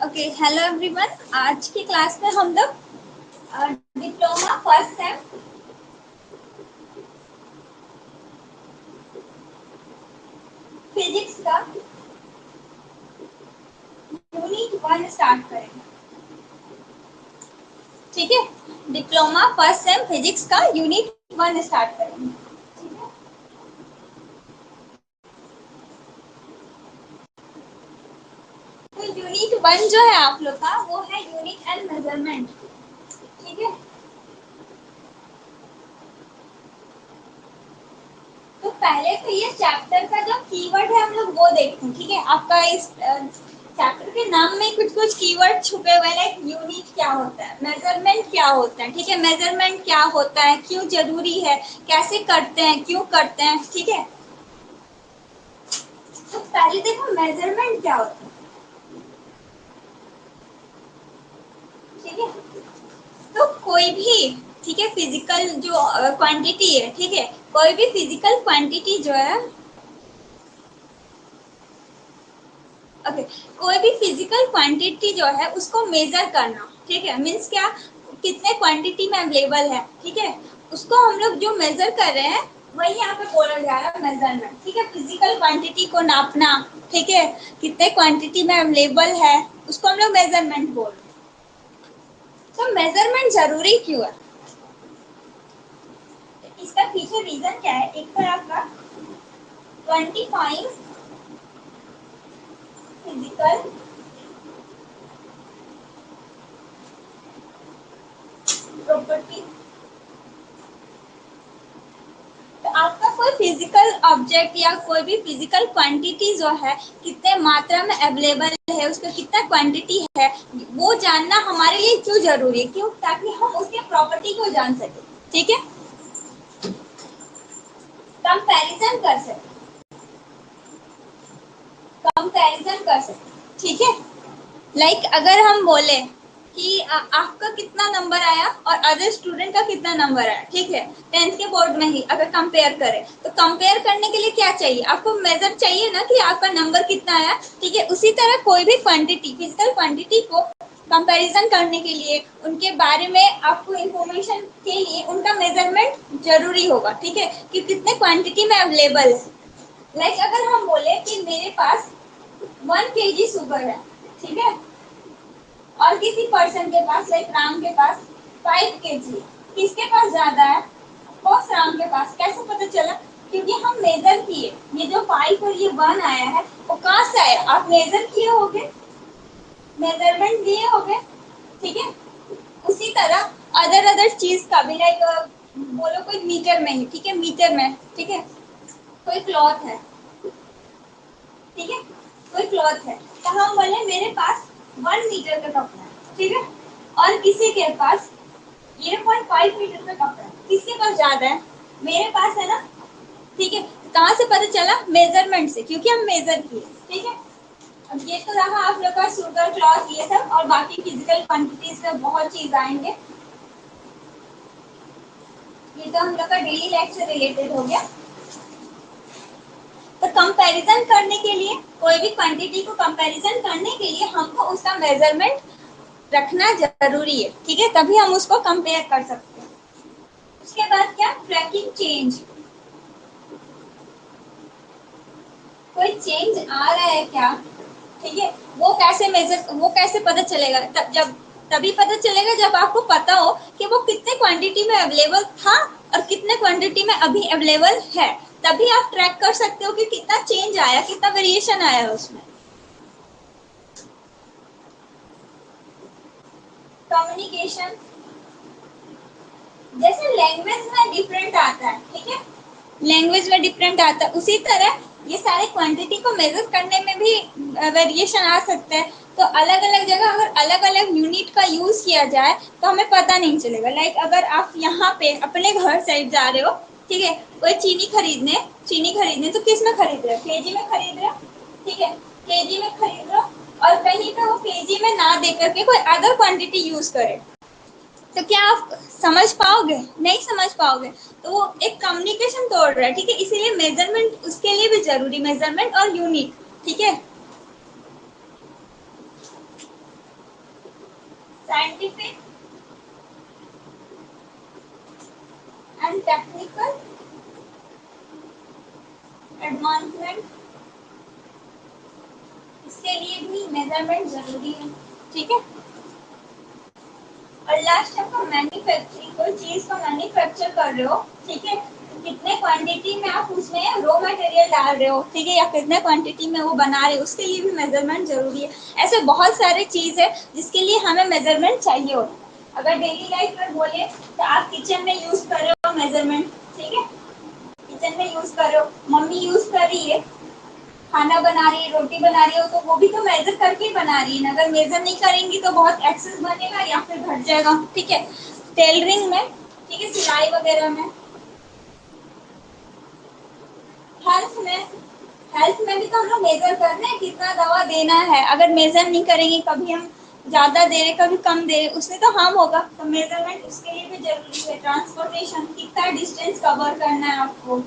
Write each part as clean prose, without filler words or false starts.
Okay, hello everyone. आज की class में हम लोग डिप्लोमा फर्स्ट सेम फिजिक्स का यूनिट 1 स्टार्ट करेंगे। ठीक है, डिप्लोमा फर्स्ट सेम फिजिक्स का यूनिट 1 स्टार्ट करेंगे। ठीक है, तो यूनिट 1 जो है आप लोग का वो है यूनिट एंड मेजरमेंट। ठीक है, तो पहले तो ये चैप्टर का जो कीवर्ड है हम लोग वो देखते हैं। ठीक है, आपका इस चैप्टर के नाम में कुछ कुछ कीवर्ड छुपे हुए हैं। यूनिट क्या होता है, मेजरमेंट क्या होता है, ठीक है, मेजरमेंट क्या होता है, क्यों जरूरी है, कैसे करते हैं, क्यों करते हैं। ठीक है, तो पहले देखो मेजरमेंट क्या होता है। ठीक है, तो कोई भी, ठीक है, फिजिकल जो क्वांटिटी है, ठीक है, कोई भी फिजिकल क्वांटिटी जो है, ओके, कोई भी फिजिकल क्वांटिटी जो है उसको मेजर करना। ठीक है, मीन्स क्या, कितने क्वांटिटी में अवेलेबल है। ठीक है, उसको हम लोग जो मेजर कर रहे हैं वही यहाँ पे बोला जा रहा है मेजरमेंट। ठीक है, फिजिकल क्वांटिटी को नापना। ठीक है, कितने क्वांटिटी में अवेलेबल है उसको हम लोग मेजरमेंट बोल रहे हैं। तो मेजरमेंट जरूरी क्यों है, इसका पीछे रीजन क्या है। एक तो आपका 25 फिजिकल प्रॉपर्टी, तो आपका कोई फिजिकल ऑब्जेक्ट या कोई भी फिजिकल क्वांटिटी जो है कितने मात्रा में अवेलेबल है, उसका कितना क्वांटिटी है, वो जानना हमारे लिए क्यों जरूरी है, क्यों, ताकि हम उसके प्रॉपर्टी को जान सके। ठीक है, कंपैरिजन कर सके, कंपैरिजन कर सके। ठीक है, लाइक अगर हम बोले कि आपका कितना नंबर आया और अदर स्टूडेंट का कितना नंबर आया, ठीक है, टेंथ के बोर्ड में ही अगर कंपेयर करें, तो कंपेयर करने के लिए क्या चाहिए, आपको मेजर चाहिए ना कि आपका नंबर कितना आया। ठीक है, उसी तरह कोई भी क्वांटिटी, फिजिकल क्वांटिटी को कंपैरिजन करने के लिए, उनके बारे में आपको इंफॉर्मेशन के लिए उनका मेजरमेंट जरूरी होगा। ठीक है, कि कितने क्वांटिटी में अवेलेबल है। लाइक अगर हम बोले कि मेरे पास 1 kg शुगर है, ठीक है, और किसी पर्सन के पास, लाइक राम के पास 5 kg, किसके पास ज्यादा है, ऑफकोर्स राम के पास। कैसे पता चला, क्योंकि हम मेजर किए, ये जो 5 और ये 1 आया है वो कहाँ से आया, आप मेजर किए होगे, मेजरमेंट दिए होगे। ठीक है, उसी तरह अदर अदर चीज का भी, लाइक बोलो कोई मीटर में ही, ठीक है, मीटर में, ठीक है, कोई क्लॉथ है, ठीक है, कोई क्लॉथ है, तो हम बोले मेरे पास 1 मीटर का कपड़ा है, ठीक है, और किसी के पास 0.5 मीटर का कपड़ा है, किसके पास ज्यादा है, मेरे पास है ना। ठीक है, कहाँ से पता चला, मेजरमेंट से, क्योंकि हम मेजर किए। ठीक है, अब ये तो रहा आप लोग का शुगर, क्लॉथ, ये सब, और बाकी फिजिकल क्वांटिटीज में बहुत चीज आएंगे। ये तो हम लोग का डेली लाइफ से रिलेटेड हो गया। तो कंपैरिजन करने के लिए, कोई भी क्वांटिटी को कंपैरिजन करने के लिए हमको उसका मेजरमेंट रखना जरूरी है। ठीक है, तभी हम उसको कंपेयर कर सकते हैं। उसके बाद क्या, ट्रैकिंग चेंज, कोई चेंज आ रहा है क्या। ठीक है, वो कैसे मेजर, वो कैसे पता चलेगा, तब जब, तभी पता चलेगा जब आपको पता हो कि वो कितने क्वांटिटी में अवेलेबल था और कितने क्वांटिटी में अभी अवेलेबल है। तभी आप ट्रैक कर सकते हो कि कितना चेंज आया, कितना वेरिएशन आया उसमें। कम्युनिकेशन, जैसे लैंग्वेज में डिफरेंट आता है, ठीक है, लैंग्वेज में डिफरेंट आता है, उसी तरह ये सारे क्वांटिटी को मेजर करने में भी वेरिएशन आ सकता है। तो अलग अलग जगह अगर अलग अलग यूनिट का यूज किया जाए तो हमें पता नहीं चलेगा। लाइक अगर आप यहाँ पे अपने घर साइड जा रहे हो, ठीक है, कोई चीनी खरीदने, चीनी खरीदने, तो किस में खरीद रहे हो, केजी में खरीद रहे हो, ठीक है, केजी में खरीद रहे हो, और कहीं पे वो केजी में ना दे करके कोई अदर क्वांटिटी यूज करे, तो क्या आप समझ पाओगे, नहीं समझ पाओगे। तो वो एक कम्युनिकेशन तोड़ रहा है। ठीक है, इसीलिए मेजरमेंट उसके लिए भी जरूरी, मेजरमेंट और यूनिट। ठीक है, साइंटिफिक एंड टेक्निकल एडवांसमेंट, इसके लिए भी मेजरमेंट जरूरी है, ठीक है। और लास्ट आपका मैन्युफैक्चरिंग, कोई चीज को मैन्युफैक्चर कर रहे हो, ठीक है, कितने क्वांटिटी में आप उसमें रॉ मटेरियल डाल रहे हो, ठीक है, या कितने क्वांटिटी में वो बना रहे हो, उसके लिए भी मेजरमेंट जरूरी है। ऐसे बहुत सारे चीज है जिसके लिए हमें मेजरमेंट चाहिए होता है। अगर डेली लाइफ में बोले तो आप किचन में यूज कर रहे हो मेजरमेंट, ठीक है, किचन में यूज कर रहे हो, मम्मी यूज कर रही है, खाना बना रही है, रोटी बना रही हो, तो वो भी तो मेजर करके ही बना रही है ना। अगर मेजर नहीं करेंगी तो बहुत एक्सेस बनेगा या फिर घट जाएगा, ठीक है। टेलरिंग में, ठीक है, सिलाई वगैरह में, हेल्थ में, हेल्थ में भी तो हम लोग मेजर कर रहे हैं कितना दवा देना है। अगर मेजर नहीं करेंगे, कभी हम ज्यादा दे रहे कभी कम दे रहे, उससे तो हार्म होगा, तो मेजरमेंट उसके लिए भी जरूरी है। ट्रांसपोर्टेशन, कितना डिस्टेंस कवर करना है आपको,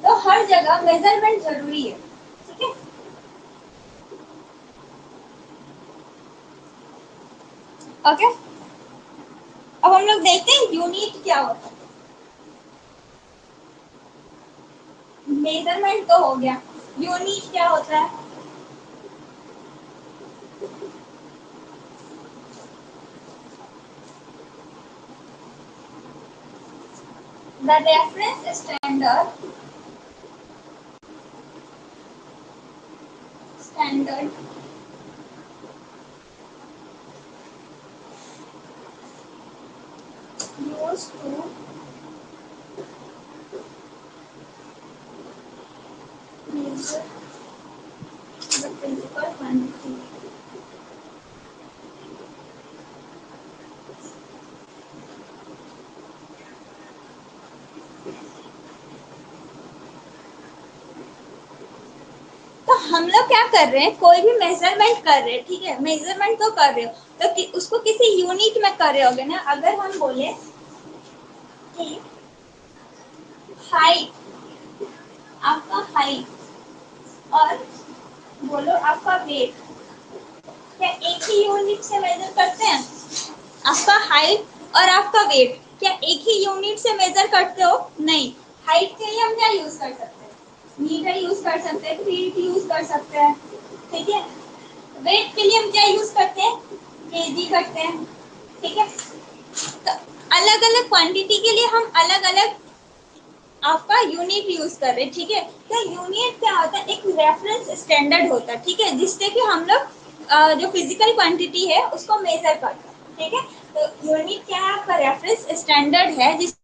तो हर जगह मेजरमेंट जरूरी है, ठीक है। ओके, अब हम लोग देखते हैं यूनिट क्या होता है। मेजरमेंट तो हो गया, यूनिट क्या होता है? The reference standard used to measure the physical quantity। तो हम लोग क्या कर रहे हैं, कोई भी मेजरमेंट कर रहे हैं, ठीक है, मेजरमेंट तो कर रहे हो, तो उसको किसी यूनिट में कर रहे होगे ना। अगर हम बोले कि हाइट, आपका हाइट और बोलो आपका वेट, क्या एक ही यूनिट से मेजर करते हैं? आपका हाइट और आपका वेट क्या एक ही यूनिट से मेजर करते हो? नहीं। हाइट के लिए हम क्या यूज कर सकते हैं? मीटर यूज कर सकते हैं, फीट यूज कर सकते हैं, ठीक है। वेट के लिए हम क्या यूज करते हैं? केजी करते हैं, ठीक है। तो अलग अलग क्वांटिटी के लिए हम अलग अलग आपका यूनिट यूज कर रहे हैं, ठीक है। तो यूनिट क्या होता है? एक रेफरेंस स्टैंडर्ड होता है, ठीक है, जिससे कि हम लोग जो फिजिकल क्वांटिटी है उसको मेजर करते हैं, ठीक है। तो यूनिट क्या है? आपका रेफरेंस स्टैंडर्ड है, जिस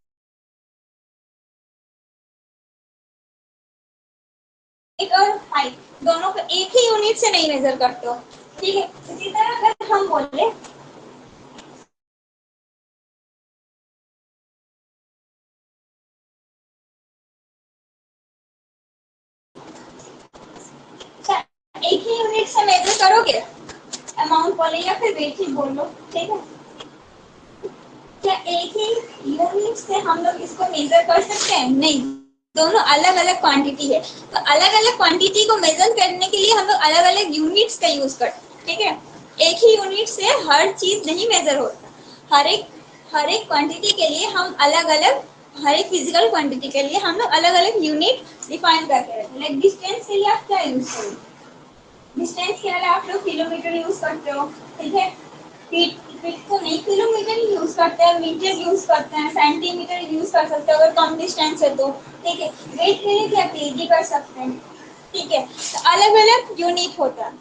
और हाइट दोनों को एक ही यूनिट से नहीं मेजर करते हो, ठीक है। इसी तरह अगर हम बोले एक ही यूनिट से मेजर करोगे, अमाउंट बोले या फिर वेट ही बोल लो, ठीक है। क्या एक ही यूनिट से हम लोग इसको मेजर कर सकते हैं? नहीं, दोनों अलग अलग क्वांटिटी है। तो अलग अलग क्वांटिटी को मेजर करने के लिए हम लोग अलग अलग यूनिट्स का यूज करते हैं, ठीक है। एक ही यूनिट से हर चीज नहीं मेजर होता। हर एक क्वांटिटी के लिए हम अलग अलग, हर एक फिजिकल क्वांटिटी के लिए हम लोग अलग अलग यूनिट डिफाइन करके रखते हैं। लाइक डिस्टेंस के लिए आप क्या यूज करोगे? डिस्टेंस के लिए आप लोग किलोमीटर यूज करते हो, ठीक है। फीट, फीट तो नहीं, किलोमीटर ही यूज करते हैं, मीटर यूज करते हैं, सेंटीमीटर यूज कर सकते हैं अगर कम डिस्टेंस है तो, ठीक है। वेट के लिए क्या केजी कर सकते हैं, ठीक है। तो अलग अलग यूनिट होता है।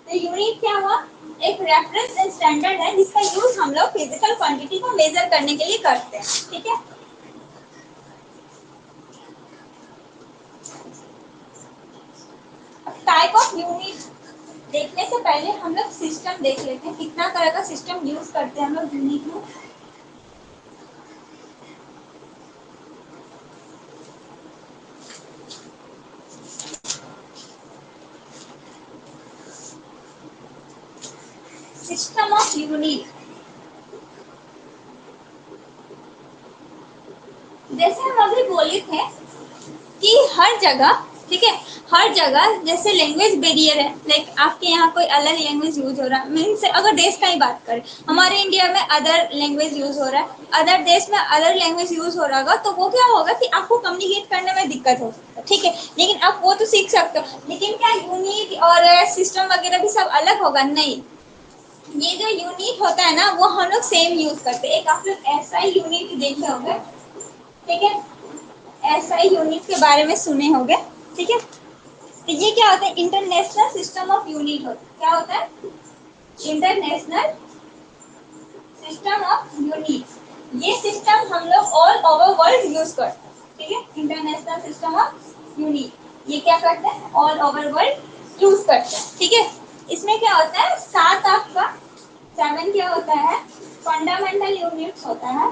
तो यूनिट क्या हुआ? एक रेफरेंस स्टैंडर्ड है जिसका यूज हम लोग फिजिकल क्वांटिटी को मेजर करने के लिए करते हैं, ठीक है। टाइप ऑफ यूनिट देखने से पहले हम लोग सिस्टम देख लेते हैं, कितना तरह का सिस्टम यूज करते हैं हम लोग यूनिट में। सिस्टम ऑफ यूनिट, जैसे हम अभी बोले थे कि हर जगह ठीक है। हर जगह जैसे लैंग्वेज बैरियर है, लाइक आपके यहाँ कोई अलग लैंग्वेज यूज हो रहा है, मीन्स अगर देश का ही बात करें, हमारे इंडिया में अदर लैंग्वेज यूज हो रहा है, अदर देश में अदर लैंग्वेज यूज हो रहा होगा, तो वो क्या होगा कि आपको कम्युनिकेट करने में दिक्कत हो सकता है, ठीक है। लेकिन आप वो तो सीख सकते हो, लेकिन क्या यूनिट और सिस्टम वगैरह भी सब अलग होगा? नहीं, ये जो यूनिट होता है ना, वो हम लोग सेम यूज करते हैं। एक आप लोग ऐसा ही यूनिट देखे होंगे, ठीक है, ऐसा ही यूनिट के बारे में सुने होंगे, ठीक है। तो ये क्या होता है? इंटरनेशनल सिस्टम ऑफ यूनिट होता है। क्या होता है? International system of unit. ये सिस्टम हम लोग ऑल ओवर वर्ल्ड यूज करते हैं, ठीक है। इंटरनेशनल सिस्टम ऑफ यूनिट, ये क्या करते हैं? ऑल ओवर वर्ल्ड यूज करते हैं, ठीक है। इसमें क्या होता है? सात आपका 7 क्या होता है? फंडामेंटल यूनिट्स होता है।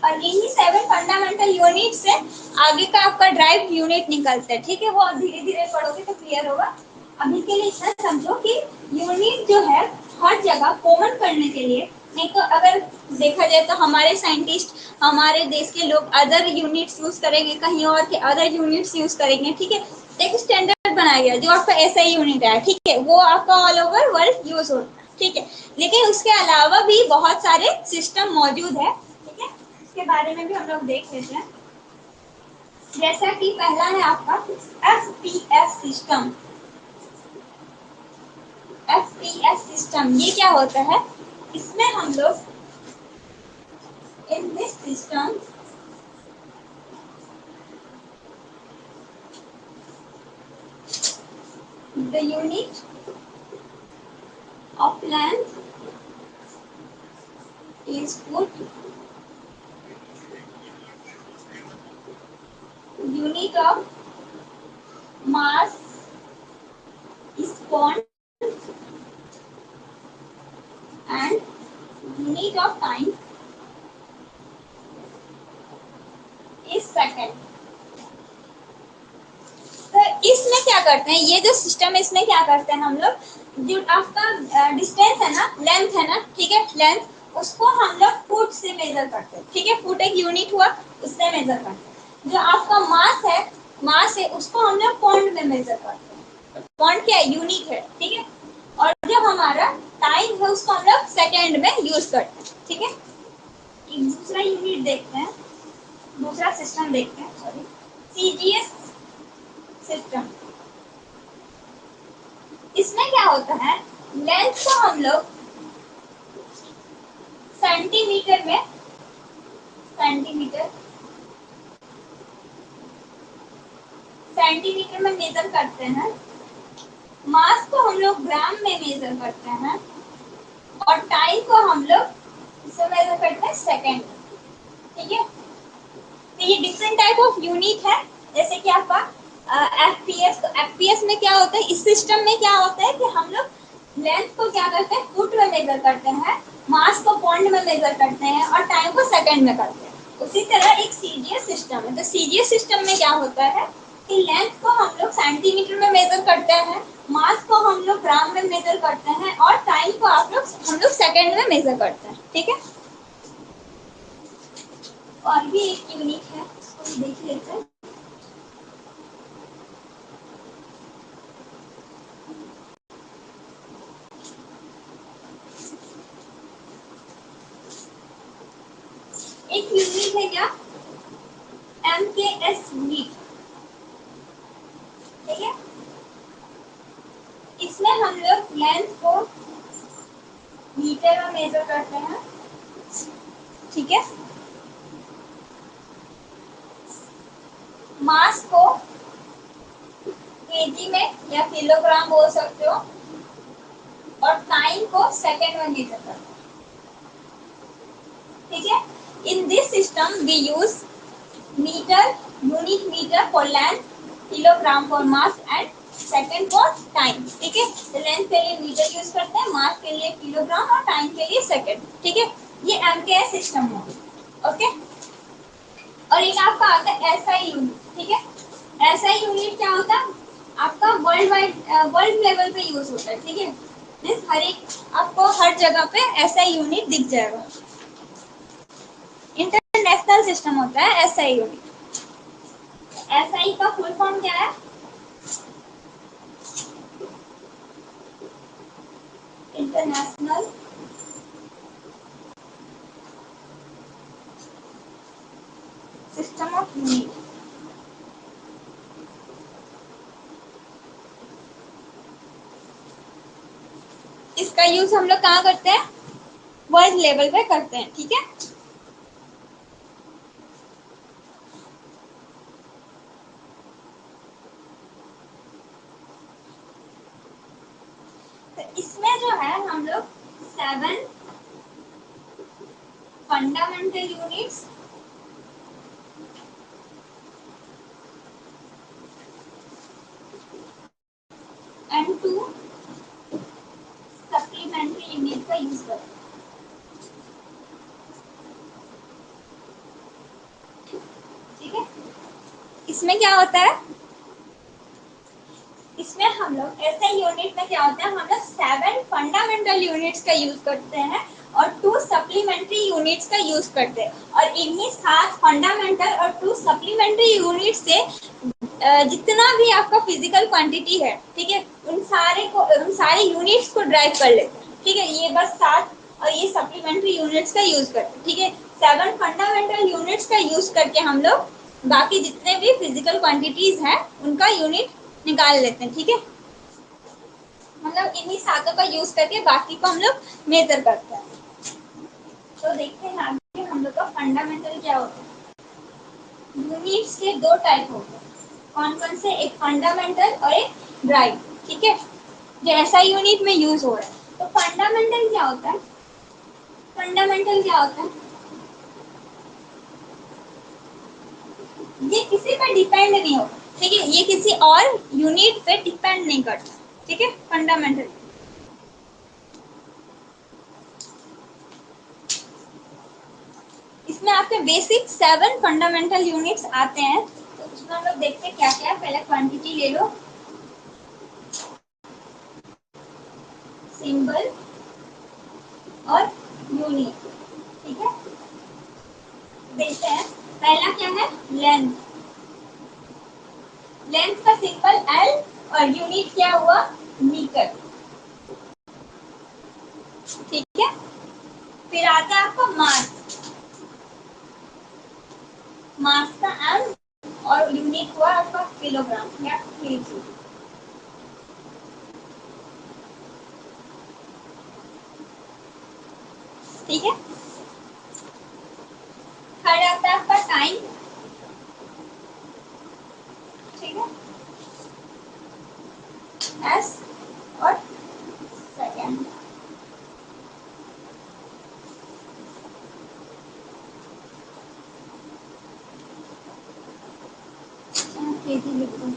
और इन्हीं 7 फंडामेंटल यूनिट से आगे का आपका ड्राइव यूनिट निकलता है, ठीक है। वो धीरे धीरे पढ़ोगे तो क्लियर होगा। अभी के लिए इतना समझो कि यूनिट जो है हर जगह कॉमन करने के लिए, नहीं तो अगर देखा जाए तो हमारे साइंटिस्ट, हमारे देश के लोग अदर यूनिट्स यूज करेंगे, कहीं और के अदर यूनिट्स यूज करेंगे, ठीक है। एक स्टैंडर्ड बनाया गया जो आपका ऐसा यूनिट है, ठीक है, वो आपका ऑल ओवर वर्ल्ड यूज होता है, ठीक है। लेकिन उसके अलावा भी बहुत सारे सिस्टम मौजूद है, ठीक है। इसके बारे में भी हम लोग देख लेते हैं। जैसा कि पहला है आपका FPS सिस्टम। FPS सिस्टम ये क्या होता है? इसमें हम लोग इन this system the unit of length is foot, unit of mass is pond and unit of time is second. तो इसमें क्या करते हैं? ये जो सिस्टम है इसमें क्या करते हैं हम लोग? जो आपका डिस्टेंस है ना, लेंथ है ना, ठीक है, लेंथ उसको हम लोग फुट से मेजर करते हैं, ठीक है। फुट एक यूनिट हुआ, उससे मेजर करते हैं। जो आपका मास है उसको हम लोग पॉन्ड में मेजर करते हैं। पॉन्ड क्या है? यूनिट है, ठीक है। और जो हमारा टाइम है उसको हम लोग सेकेंड में यूज करते हैं, ठीक है। एक दूसरा यूनिट देखते हैं, दूसरा सिस्टम देखते हैं, सॉरी, CGS सिस्टम। इसमें क्या होता है? लेंथ को हम लोग सेंटीमीटर में सेंटीमीटर सेंटीमीटर में मेजर करते हैं। मास को हम लोग ग्राम में मेजर करते हैं। और टाइम को हम लोग इससे मेजर करते हैं सेकेंड, ठीक है। तो ये डिफरेंट टाइप ऑफ यूनिट है। जैसे कि आपका FPS, तो FPS में क्या होता है? इस सिस्टम में क्या होता है कि हम लोग लेंथ को क्या करते हैं? फुट में मेजर करते हैं, मास को पॉइंट में मेजर करते हैं, और टाइम को सेकंड में करते हैं। उसी तरह एक CGS सिस्टम है। तो CGS सिस्टम में क्या होता है कि लेंथ को हम लोग सेंटीमीटर में मेजर करते हैं, मास को हम लोग ग्राम में मेजर करते हैं, और टाइम को हम लोग सेकंड में मेजर करते हैं, ठीक है। और भी एक यूनिट है, उसको देख लेते हैं। एक यूनिट है क्या? MKS यूनिट, ठीक है। इसमें हम लोग लेंथ को मीटर में मेजर करते हैं, ठीक है। मास को केजी में या किलोग्राम बोल सकते हो, और टाइम को सेकंड में मेजर करते हैं, ठीक है। In this system we use metre, unit metre for length, kilogram for mass and second for time, ठीक है। तो लेंथ के लिए मीटर यूज करते हैं, मास के लिए किलोग्राम, और टाइम के लिए सेकंड, ठीक है। ये MKS सिस्टम है, ओके। और एक आपका आता है SI यूनिट, ठीक है। SI यूनिट क्या होता है? आपका वर्ल्ड वाइड, वर्ल्ड लेवल पे यूज होता है, ठीक है। मीन्स हर एक, आपको हर जगह पे SI यूनिट दिख जाएगा। इंटरनेशनल इंटरनेशनल सिस्टम होता है एसआई यूनिट। एसआई का फुल फॉर्म क्या है? International system of unit. इसका यूज हम लोग कहाँ करते हैं? वर्ल्ड लेवल पे करते हैं, ठीक है। तो इसमें जो है हम लोग 7 fundamental units and 2 supplementary unit का यूज करते हैं, ठीक है। इसमें क्या होता है? इसमें हम लोग ऐसे यूनिट में क्या होता है, हम लोग 7 फंडामेंटल यूनिट्स का यूज करते हैं और 2 सप्लीमेंट्री यूनिट्स का यूज करते हैं। और इन्हीं 7 फंडामेंटल और 2 सप्लीमेंट्री यूनिट से जितना भी आपका फिजिकल क्वांटिटी है, ठीक है, उन सारे यूनिट्स को ड्राइव कर लेते हैं, ठीक है। ये बस 7 और ये सप्लीमेंट्री यूनिट्स का यूज करते हैं, ठीक है। 7 फंडामेंटल यूनिट्स का यूज करके हम लोग बाकी जितने भी फिजिकल क्वांटिटीज हैं उनका यूनिट निकाल लेते हैं, ठीक है। मतलब इन्हीं सातों का यूज करके बाकी को हम लोग मेजर करते हैं। तो देखते हैं आगे हम लोग का फंडामेंटल क्या होता है। यूनिट्स के 2 टाइप होते हैं, कौन कौन से? एक फंडामेंटल और एक ड्राइव, ठीक है, जो ऐसा यूनिट में यूज हो रहा है। तो फंडामेंटल क्या होता है? फंडामेंटल क्या होता है? ये किसी पर डिपेंड नहीं होता, ठीक है, ये किसी और यूनिट पे डिपेंड नहीं करता, ठीक है, फंडामेंटल। इसमें आपके बेसिक 7 फंडामेंटल यूनिट्स आते हैं। तो उसमें हम लोग देखते हैं क्या क्या है। पहले क्वांटिटी ले लो, सिंबल और यूनिट, ठीक है। देखते हैं पहला क्या है, लेंथ। लेंथ का सिंबल एल और यूनिट क्या हुआ, मीटर, ठीक है। फिर आता है आपका मास। मास का एम और यूनिट हुआ आपका किलोग्राम या केजी, ठीक है। थर्ड आता है आपका टाइम, ठीक है, एस और सेकेंड, केजी लिखो,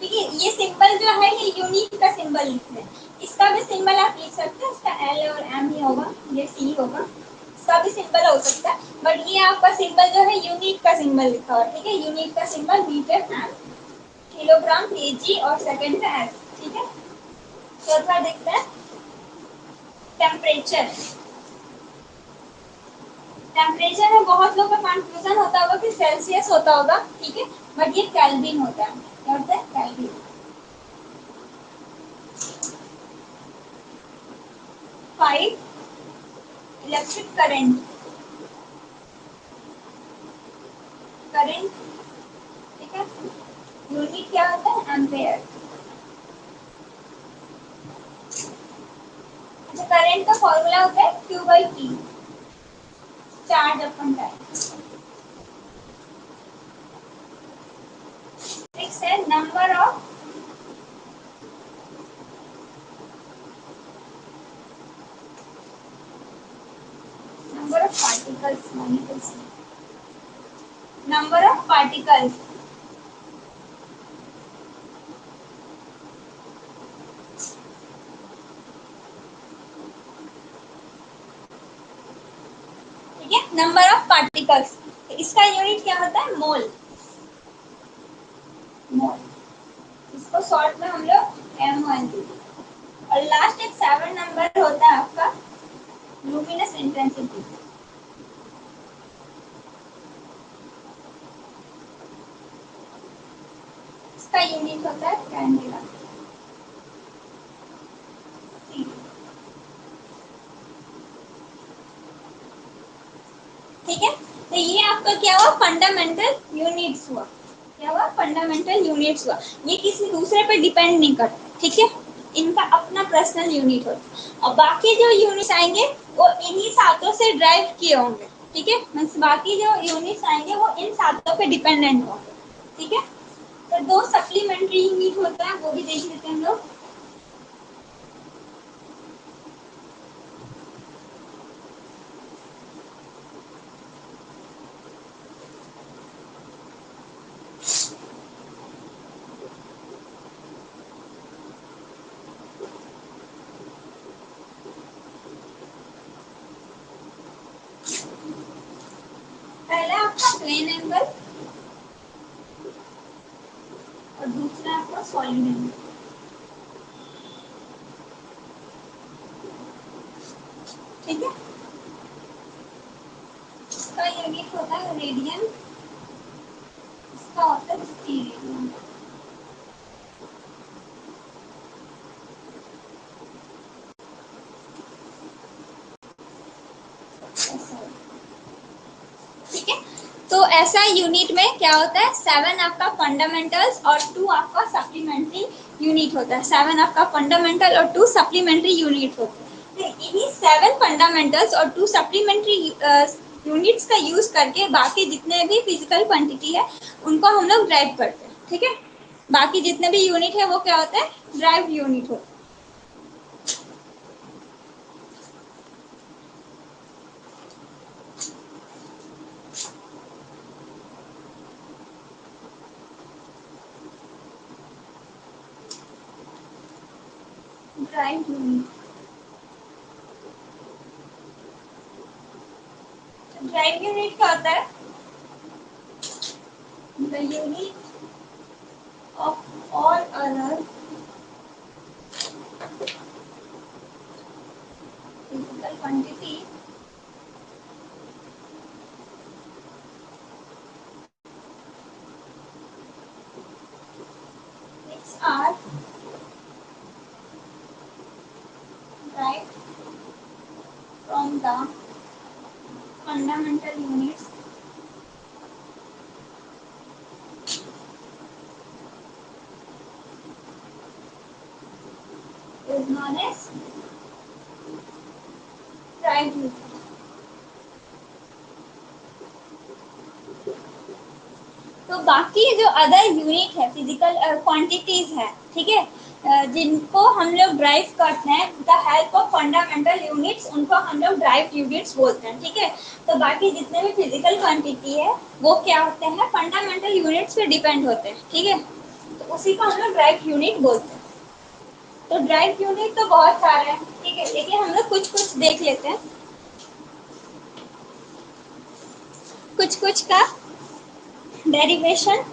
ठीक है। ये सिंबल जो है ये यूनिट का सिंबल लिखते हैं। इसका भी सिंबल आप लिख सकते हैं, इसका एल और एम ही होगा, ये सी होगा, इसका भी सिंबल हो सकता है। बट ये आपका सिंबल जो है यूनिट का सिंबल लिखा हुआ है, ठीक है। यूनिट का symbol metre m, kilogram kg और सेकंड का एस, ठीक है। चौथा देखते हैं टेम्परेचर। टेम्परेचर में बहुत लोगों का कंफ्यूजन होता होगा कि सेल्सियस होता होगा, ठीक है, बट ये केल्विन होता है। क्या होता है? केल्विन। 5 इलेक्ट्रिक करंट, करंट, ठीक है। यूनिट क्या होता है? एम्पेयर। अच्छा, करंट का फॉर्मूला होता है Q by T, charge upon time. Six है number of particles, number of particles, ठीक है, नंबर ऑफ पार्टिकल्स। इसका यूनिट क्या होता है? मोल, मोल। इसको शॉर्ट में हम लोग M1। और लास्ट एक 7 नंबर होता है आपका लुमिनस इंटेंसिटी इसका यूनिट होता है कैंडेला। ठीक है, तो ये आपका क्या हुआ, फंडामेंटल यूनिट्स हुआ। क्या हुआ, फंडामेंटल यूनिट्स हुआ। ये किसी दूसरे पे डिपेंड नहीं करते, ठीक है, इनका अपना पर्सनल यूनिट होता है। और बाकी जो यूनिट्स आएंगे वो इन्हीं सातों से ड्राइव किए होंगे। ठीक है, मीन्स बाकी जो यूनिट्स आएंगे वो इन सातों पे डिपेंडेंट होंगे। ठीक है, तो दो सप्लीमेंट्री यूनिट होता है, वो भी देख लेते हैं हम लोग। पहला आपका प्लेन एंगल और दूसरा आपका सॉलिड एंगल। ठीक है, इसका यूनिट होता है रेडियन, इसका होता है स्टीरियन। ठीक है, तो ऐसा यूनिट में क्या होता है, 7 आपका फंडामेंटल्स और 2 आपका सप्लीमेंट्री यूनिट होता है। 7 आपका फंडामेंटल और 2 सप्लीमेंट्री यूनिट होते हैं। तो इन्हीं 7 फंडामेंटल्स और 2 सप्लीमेंट्री यूनिट्स का यूज करके बाकी जितने भी फिजिकल क्वांटिटी है उनको हम लोग ड्राइव करते हैं। ठीक है, बाकी जितने भी यूनिट है वो क्या होता है, ड्राइव यूनिट होता है। ड्राइव यूनिट, ड्राइव यूनिट क्या होता है, the unit of all other physical quantity which are derived from the fundamental units is known as derived unit। तो बाकी जो अदर यूनिट है, फिजिकल क्वांटिटीज है, ठीक है, जिनको हम लोग ड्राइव करते हैं the help of fundamental units, उनको हम लोग ड्राइव यूनिट्स बोलते हैं। ठीक है, तो बाकी जितने भी फिजिकल क्वांटिटी है वो क्या होते हैं, फंडामेंटल यूनिट्स पे डिपेंड होते हैं। ठीक है, तो उसी को हम लोग ड्राइव यूनिट बोलते हैं। तो ड्राइव यूनिट तो बहुत सारे हैं, ठीक है, लेकिन हम लोग कुछ कुछ देख लेते हैं, कुछ कुछ का डेरिवेशन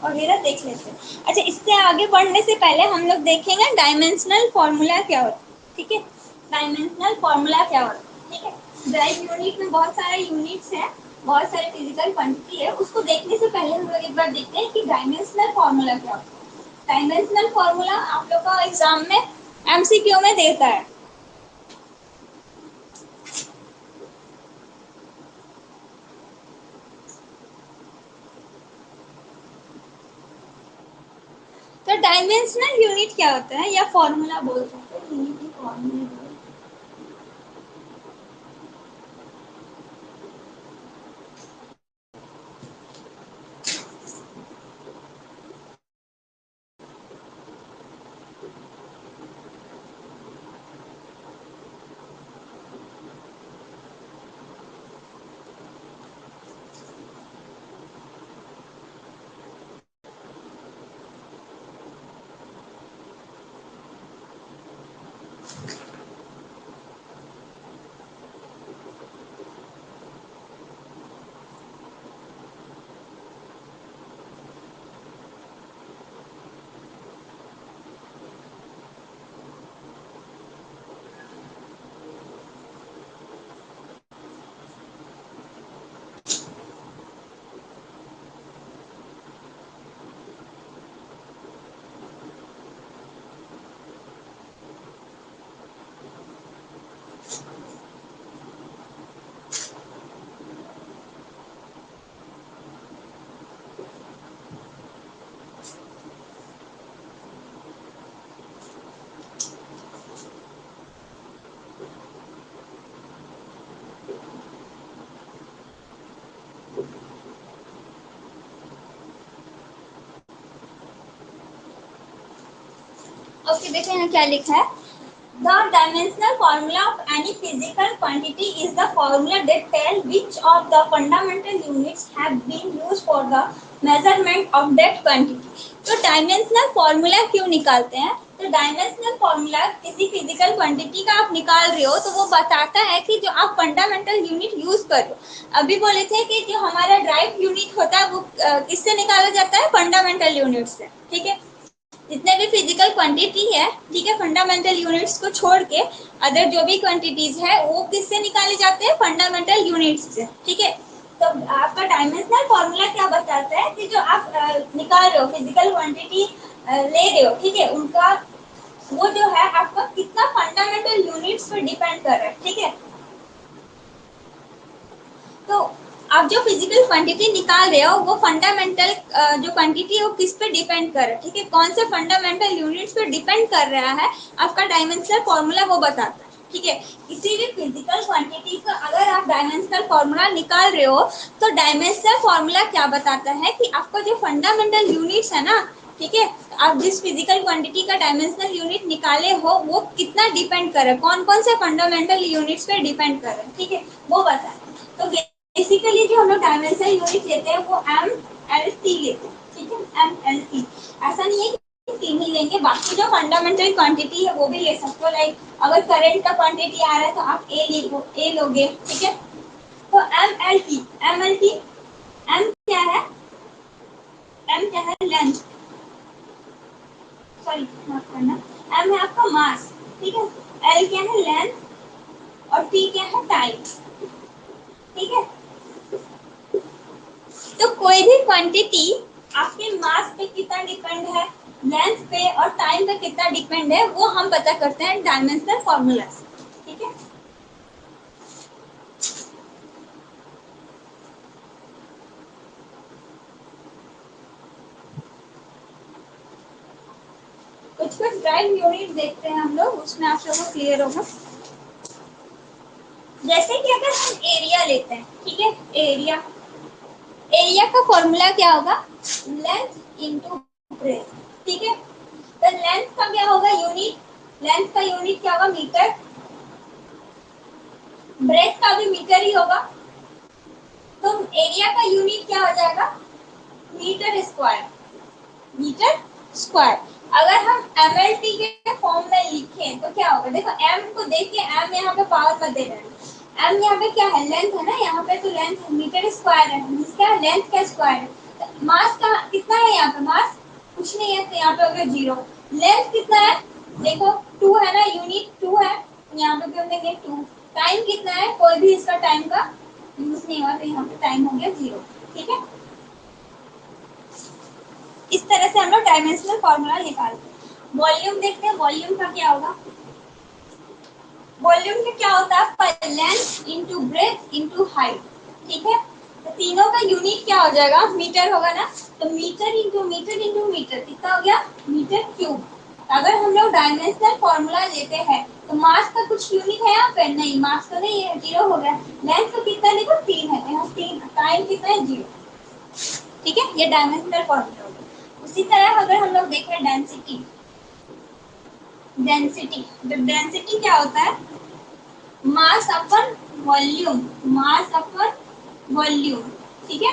वगैरह देख लेते हैं। अच्छा, इससे आगे बढ़ने से पहले हम लोग देखेंगे डायमेंशनल फॉर्मूला क्या होता है। ठीक है, डायमेंशनल फॉर्मूला क्या होता है। ठीक है, ड्राइव यूनिट में बहुत सारे यूनिट्स हैं, बहुत सारे फिजिकल क्वांटिटी है, उसको देखने से पहले हम लोग एक बार देखते हैं कि डायमेंशनल फॉर्मूला क्या होता है। डायमेंशनल फॉर्मूला आप लोग का एग्जाम में एमसीक्यू में देता है। तो डायमेंशनल यूनिट क्या होता है, या फॉर्मूला बोल सकते हैं, यूनिट की फॉर्मूला। ओके देखो यहाँ क्या लिखा है, the dimensional formula of any physical quantity is the formula that tells which of the fundamental units have been used for the measurement of that quantity। तो डायमेंशनल फॉर्मूला क्यों निकालते हैं? तो डायमेंशनल फॉर्मूला किसी फिजिकल क्वांटिटी का आप निकाल रहे हो तो वो बताता है कि जो आप फंडामेंटल यूनिट यूज कर रहे हो। अभी बोले थे कि जो हमारा ड्राइव यूनिट होता है वो किससे निकाला जाता है? फंडामेंटल यूनिट से। ठीक है, जितने भी फिजिकल क्वांटिटी है, ठीक है, फंडामेंटल यूनिट्स को छोड़ के अदर जो भी क्वांटिटीज है वो किससे निकाले जाते हैं? फंडामेंटल यूनिट्स से। ठीक है, तो आपका डायमेंशनल फॉर्मूला क्या बताता है कि जो आप निकाल रहे हो फिजिकल क्वांटिटी ले रहे हो, ठीक है, उनका वो जो है आपका कितना फंडामेंटल यूनिट्स पर डिपेंड कर रहा है। ठीक है, तो आप जो फिजिकल क्वांटिटी निकाल रहे हो वो फंडामेंटल जो क्वांटिटी है वो किस पे डिपेंड कर रहा है? ठीक है, कौन से फंडामेंटल यूनिट्स पे डिपेंड कर रहा है आपका डायमेंशनल फॉर्मूला वो बताता है। ठीक है, किसी भी फिजिकल क्वांटिटी का अगर आप डायमेंशनल फॉर्मूला निकाल रहे हो तो डायमेंशनल फॉर्मूला क्या बताता है कि आपका जो फंडामेंटल यूनिट्स है ना, ठीक है, आप जिस फिजिकल क्वांटिटी का डायमेंशनल यूनिट निकाले हो वो कितना डिपेंड कर रहा है, कौन कौन से फंडामेंटल यूनिट्स पे डिपेंड कर रहा है। ठीक है, वो बताए। तो बेसिकली जो हम लोग डायमेंशनल यूनिट लेते हैं वो एम एल टी लेते हैं। ठीक है, एम एल टी, ऐसा नहीं है कि तीन ही लेंगे, बाकी जो फंडामेंटल क्वांटिटी है वो भी ले सकते हो। लाइक अगर करंट का क्वांटिटी आ रहा है तो आप ए लोगे। ठीक है, तो M L T, M L T, M क्या है? एम क्या है? लेंथ, सॉरी माफ करना, एम है आपका मास। ठीक है, एल क्या है? लेंथ, और टी क्या है? टाइम। ठीक है, तो कोई भी क्वांटिटी आपके मास पे कितना डिपेंड है, लेंथ पे और टाइम पे कितना डिपेंड है, वो हम पता करते हैं डायमेंशनल फॉर्मूला से। ठीक है, कुछ कुछ ड्राइव यूनिट देखते हैं हम लोग, उसमें आप लोगों को क्लियर होगा। जैसे कि अगर हम एरिया लेते हैं, ठीक है, एरिया, एरिया का फॉर्मूला क्या होगा? Length into breadth. ठीक है, तो लेंथ का क्या होगा? यूनिट, लेंथ का यूनिट क्या होगा? मीटर। ब्रेथ का भी मीटर ही होगा, तो एरिया का यूनिट क्या हो जाएगा? Metre square, metre square. अगर हम एमएलटी के फॉर्म में लिखें तो क्या होगा? देखो एम को देखिए, एम यहाँ पे पावर में दे रहे हैं, एम यहाँ पे क्या है? लेंथ है ना, यहाँ पे तो लेंथ मीटर स्क्वायर है, इसका लेंथ का स्क्वायर है। तो मास का कितना है यहाँ पे? मास कुछ नहीं है, तो यहाँ पे हो गया 0। लेंथ कितना है? देखो 2 है ना, यूनिट 2 है, यहाँ पे भी हम देंगे 2। टाइम कितना है? कोई भी इसका टाइम का यूज नहीं हुआ, तो यहाँ पे टाइम हो गया 0। ठीक है, इस तरह से हम लोग डायमेंशनल फॉर्मूला निकालते हैं। वॉल्यूम देखते हैं, वॉल्यूम का क्या होगा? वॉल्यूम का क्या होता है? Length into breadth into height. ठीक है, तो तीनों का यूनिट क्या हो जाएगा? मीटर होगा ना, तो metre into metre into metre कितना हो गया? Metre cube. अगर हम लोग डायमेंशनल फॉर्मूला लेते हैं तो मास का कुछ यूनिट है यहाँ पे? नहीं, मास तो नहीं है, 0 हो गया। लेंथ का कितना देखो? 3 है, यहाँ 3। टाइम कितना है? 0। ठीक है, ये डायमेंशनल फॉर्मूला हो गया। उसी तरह अगर हम लोग देखें डेंसिटी, डेंसिटी, तो डेंसिटी क्या होता है? मास अपन वॉल्यूम, मास अपन वॉल्यूम। ठीक है,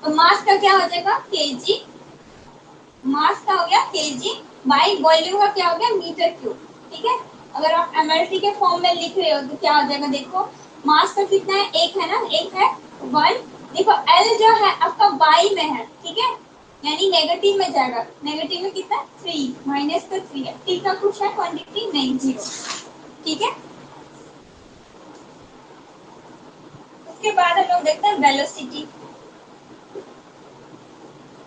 तो मास का क्या हो जाएगा? केजी, मास का हो गया केजी बाई वॉल्यूम का क्या हो गया? Metre cube. ठीक है, अगर आप एमएलटी के फॉर्म में लिख रहे हो तो क्या हो जाएगा? देखो मास का कितना है? 1 है ना, 1 है 1। देखो एल जो है आपका बाई में है, ठीक है, यानी नेगेटिव में जाएगा। नेगेटिव में कितना? 3, माइनस का 3 है। टी का कुछ है क्वांटिटी? नहीं, 0। ठीक है, उसके बाद हम लोग देखते हैं वेलोसिटी।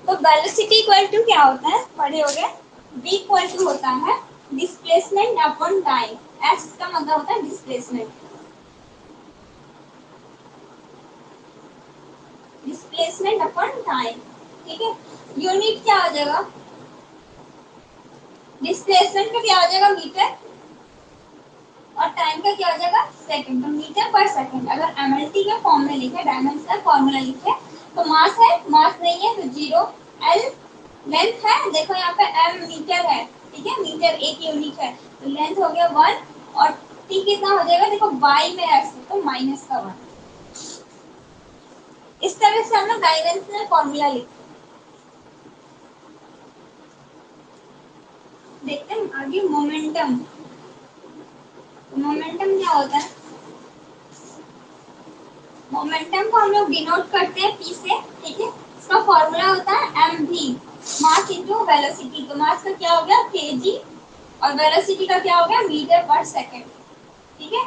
तो वेलोसिटी इक्वल टू क्या होता है? पढ़े हो गए, v इक्वल टू होता है डिस्प्लेसमेंट अपॉन टाइम। s का मतलब होता है डिस्प्लेसमेंट, डिस्प्लेसमेंट अपॉन टाइम। ठीक है, यूनिट क्या हो जाएगा? डिस्प्लेसमेंट का क्या हो जाएगा? मीटर, और टाइम का क्या हो जाएगा? सेकंड। तो मीटर पर सेकंड अगर एमएलटी के फॉर्म में लिखे, डायमेंशनल फॉर्मूला लिखे, तो मास है, मास नहीं है तो 0। एल लेंथ है, देखो यहाँ पे एम मीटर है, ठीक है, मीटर एक यूनिट है, तो लेंथ हो गया 1 और टी कितना हो जाएगा, देखो y में है तो माइनस का 1। इस तरह से हम लोग डायमेंशनल फॉर्मूला लिखते हैं। देखते हैं आगे मोमेंटम। मोमेंटम क्या होता है, मोमेंटम को हम लोग डिनोट करते हैं p से, ठीक है। इसका फॉर्मूला होता है mv, मास इनटू वेलोसिटी। तो मास का क्या हो गया kg और वेलोसिटी का क्या हो गया मीटर पर सेकंड, ठीक है।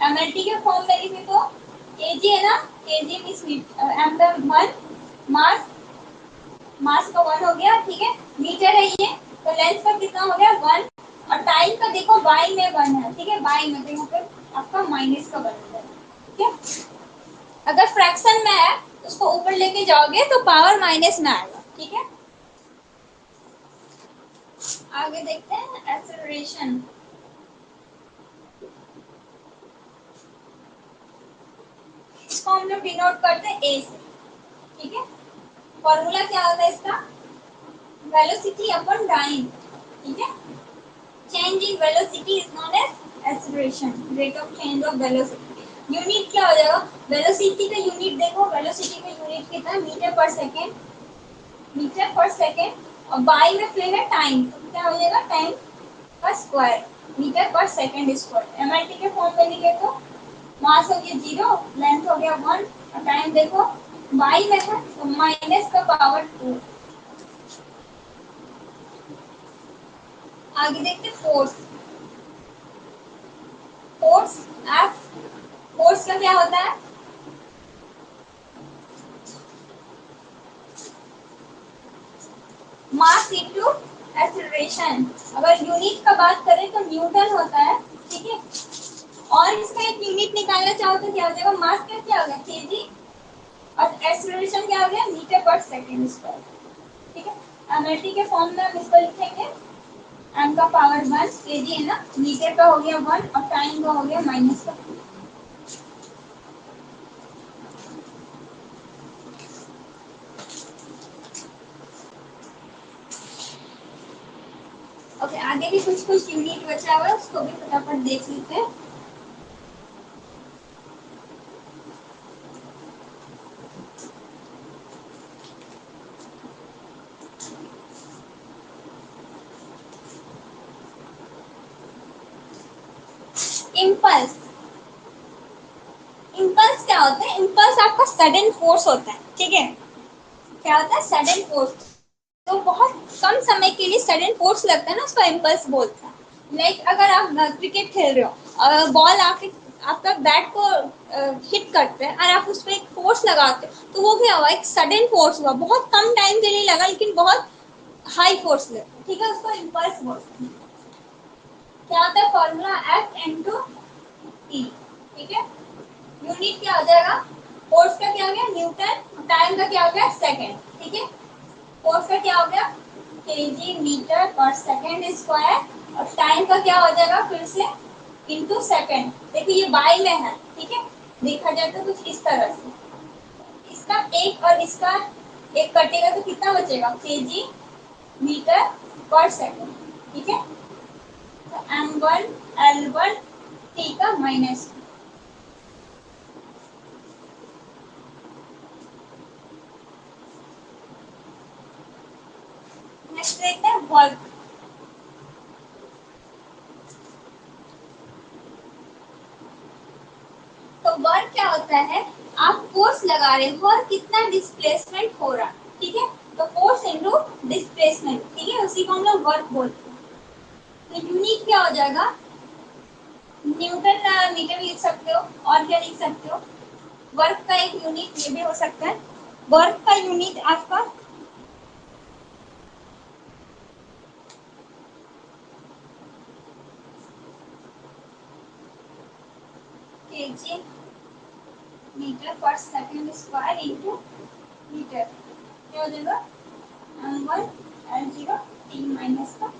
एमएलटी के फॉर्म में लिखे तो kg है ना, kg मींस m का 1, मास मास का 1 हो गया, ठीक है। मीटर है ये, तो लेंथ का कितना हो गया 1 और टाइम का देखो y में 1 है, ठीक है, y में, तो यहाँ पे आपका माइनस का 1 हो जाएगा, ठीक है। अगर फ्रैक्शन में है उसको ऊपर लेके जाओगे तो पावर माइनस में आएगा, ठीक है। आगे देखते हैं एक्सेलरेशन। इसको हम लोग डिनोट करते हैं ए से, ठीक है। फॉर्मूला क्या होता है इसका, वेलोसिटी अपॉन टाइम, ठीक है। Change in velocity is known as acceleration, rate of change of velocity. Unit क्या हो जाएगा, वेलोसिटी का यूनिट देखो, वेलोसिटी का यूनिट कितना है मीटर पर सेकेंड, मीटर पर सेकेंड और बाई में फिर है टाइम, तो क्या हो जाएगा टाइम का स्क्वायर, मीटर पर सेकेंड स्क्वायर। एमआरटी के फॉर्म में लिखे तो मास हो गया 0, लेंथ हो गया 1 और टाइम देखो y में है तो माइनस का पावर 2। आगे देखते फोर्स। फोर्स एफ, फोर्स का क्या होता है, मास इनटू एक्सेलरेशन। अगर यूनिट का बात करें तो न्यूटन होता है, ठीक है। और इसका एक यूनिट निकालना चाहो तो क्या हो जाएगा, मास का क्या होगा केजी और एक्सेलरेशन क्या हो गया मीटर पर सेकंड स्क्वायर, ठीक है। एमएलटी के फॉर्म में हम इसको लिखेंगे एम का पावर 1 केजी है ना, मीटर का हो गया 1 और टाइम का हो गया माइनस का। ओके, आगे भी कुछ कुछ यूनिट बचा हुआ है उसको भी फटाफट देख लेते हैं। इम्पल्स। इम्पल्स क्या होता है, इम्पल्स आपका सडन फोर्स होता है, ठीक है। क्या होता है सडन फोर्स, तो बहुत कम समय के लिए सडन फोर्स लगता है ना, उसको इम्पल्स बोलते हैं। लाइक अगर आप क्रिकेट खेल रहे हो, बॉल आपके आपका बैट को हिट करते हैं और आप उस पर एक फोर्स लगाते हो, तो वो क्या हुआ एक सडन फोर्स हुआ, बहुत कम टाइम के लिए लगा लेकिन बहुत हाई फोर्स लगा, ठीक है, उसको इम्पल्स बोलते हैं। क्या होता है फॉर्मूला एफ इनटू टी, ठीक है। यूनिट क्या हो जाएगा, फोर्स का क्या हो गया न्यूटन, टाइम का क्या हो गया सेकंड, ठीक है। फोर्स का क्या हो गया केजी मीटर पर सेकंड स्क्वायर और टाइम का क्या हो जाएगा फिर से इनटू सेकंड। देखिए ये बाई में है, ठीक है, देखा जाए तो कुछ इस तरह से, इसका एक और इसका एक कटेगा तो कितना बचेगा केजी मीटर पर सेकंड, ठीक है। तो m1 l1 t का माइनस। नेक्स्ट देखते हैं वर्क। तो वर्क क्या होता है, आप फोर्स लगा रहे हो और कितना डिस्प्लेसमेंट हो रहा है, ठीक है। तो फोर्स इनटू डिस्प्लेसमेंट, ठीक है, उसी को हम लोग वर्क बोलते हैं। तो यूनिट क्या हो जाएगा, न्यूटन मीटर लिख सकते हो और क्या लिख सकते हो, वर्क का एक यूनिट ये भी हो सकता है। वर्क का यूनिट आपका केजी मीटर पर सेकंड स्क्वायर इनटू मीटर, क्या हो जाएगा m1 l0 t माइनस का।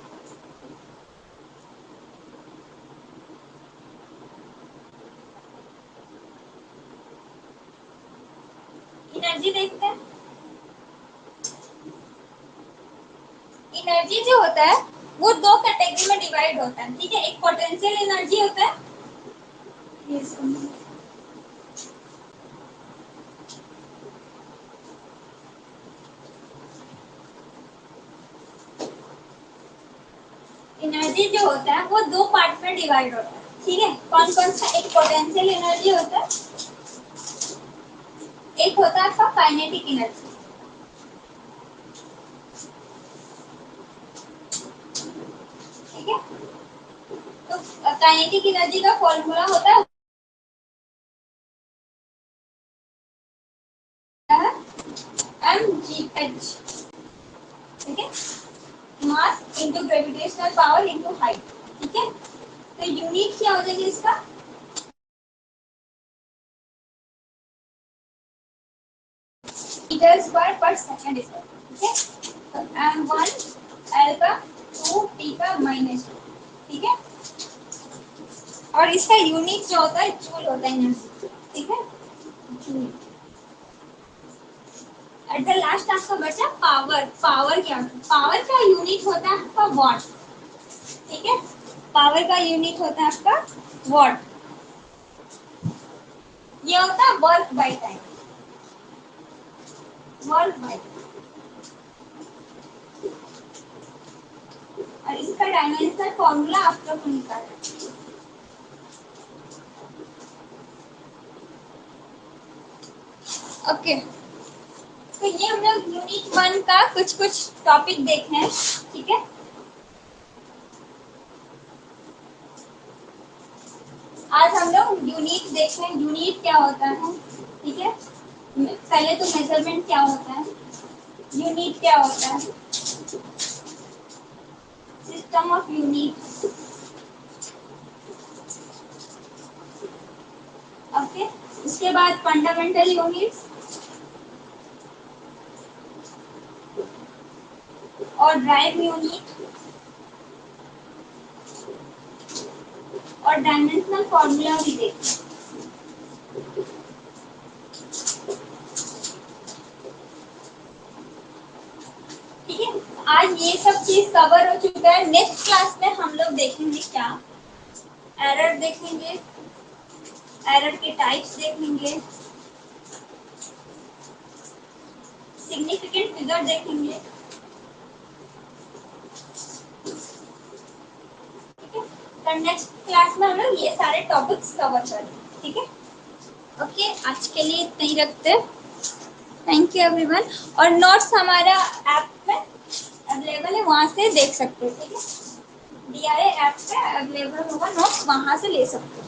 एनर्जी देखते हैं। एनर्जी जो होता है वो दो कैटेगरी में डिवाइड होता है, ठीक है। एक पोटेंशियल एनर्जी होता है, एनर्जी जो होता है वो दो पार्ट में डिवाइड होता है, ठीक है। कौन कौन सा? एक पोटेंशियल एनर्जी होता है, एक होता है आपका काइनेटिक एनर्जी, ठीक है। तो काइनेटिक एनर्जी का फॉर्मूला होता है mgh, ठीक है। Mass into gravitational power into height, ठीक है। तो यूनिट क्या हो जाएगी इसका? मीटर स्क्वायर पर सेकंड स्क्वायर, ठीक है। तो m1 l का 2 t का -2, ठीक है। और इसका यूनिट जो होता है जूल होता है एनर्जी, ठीक है, जूल। एट द लास्ट आपका बचा पावर। पावर क्या होता है? पावर का यूनिट होता है आपका वॉट, ठीक है। पावर का यूनिट होता है आपका वॉट। ये होता है work by time, work by. और इसका डायमेंशनल फॉर्मूला आप लोग को निकालना है, ओके। तो ये हम लोग यूनिट 1 का कुछ कुछ टॉपिक देखे हैं, ठीक है। आज हम लोग यूनिट देख रहे हैं, यूनिट क्या होता है, ठीक है। पहले तो मेजरमेंट क्या होता है, यूनिट क्या होता है, सिस्टम ऑफ यूनिट, ओके। उसके बाद फंडामेंटल यूनिट्स और ड्राइव यूनिट और डायमेंशनल फॉर्मूला भी देखें, ठीक है। आज ये सब चीज कवर हो चुका है। नेक्स्ट क्लास में हम लोग देखेंगे क्या, एरर देखेंगे, एरर के टाइप्स देखेंगे, सिग्निफिकेंट फिगर देखेंगे, ठीक है। तो नेक्स्ट क्लास में हम लोग ये सारे टॉपिक्स कवर करेंगे, ठीक है। ओके, आज के लिए इतना ही रखते हैं। Thank you everyone. और नोट्स हमारा ऐप में अवेलेबल है, वहाँ से देख सकते हो, ठीक है। DRA ऐप पे अवेलेबल होगा, नोट्स वहाँ से ले सकते हो।